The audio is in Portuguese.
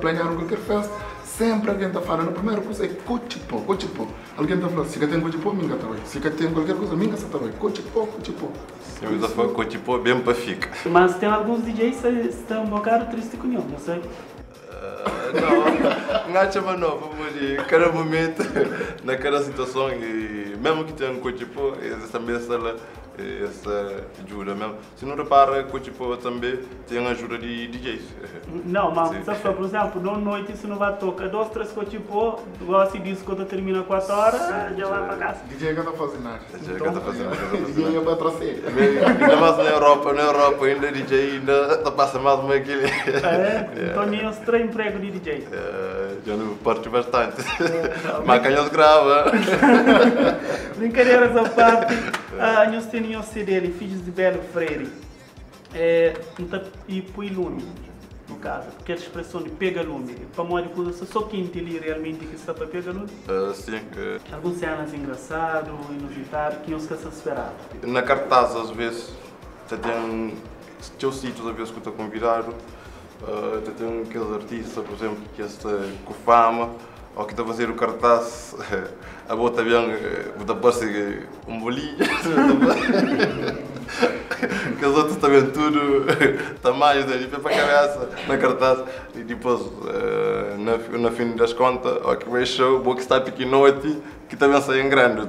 planear qualquer festa, sempre alguém está falando, a primeira coisa é cuchipo. Alguém está falando, se tem cuchipo, minga está aí. Se tem qualquer coisa, minga está aí. Cuchipo. Se usa cuchipo, bem para ficar. Mas tem alguns DJs que estão um bocado tristes com ele, não sei. Não acha mais novo, mas cada momento, naquela situação, e mesmo que tenha um cuchipo, essa mesa essa ajuda mesmo. Se não repara, cuchipo também tem ajuda de DJs. Não, mas por exemplo, na noite se não vai tocar 2, 3 cuchipo, gosta de disco quando termina 4 horas, já vai para casa. DJ que está fazendo nada. DJ é para trouxer. Ainda mais na Europa ainda DJ ainda passa mais uma aquele. Então nem os 3 empregos de DJ. Já não parte bastante. Mas canhões grava. Brincadeiras à parte, nós temos o CD de Filhos de Belo Freire. E põe lume, no caso, porque a expressão de pega lume, para modo que só quem entende realmente que está para pegar lume. Sim. Alguns cenas engraçados, inusitados, que nós se esperava. Na cartaz, às vezes, tem sítios, às vezes, que eu estou convidado. Tem aqueles artistas, por exemplo, que está com fama, ou que está a fazer o cartaz, a bota bem, bota parece um bolinho. Que os outros também tudo, tamanhos, de pé para a cabeça, na cartaz. E depois, no fim das contas, que vai show, vou que está pequenote, que também sai em grande.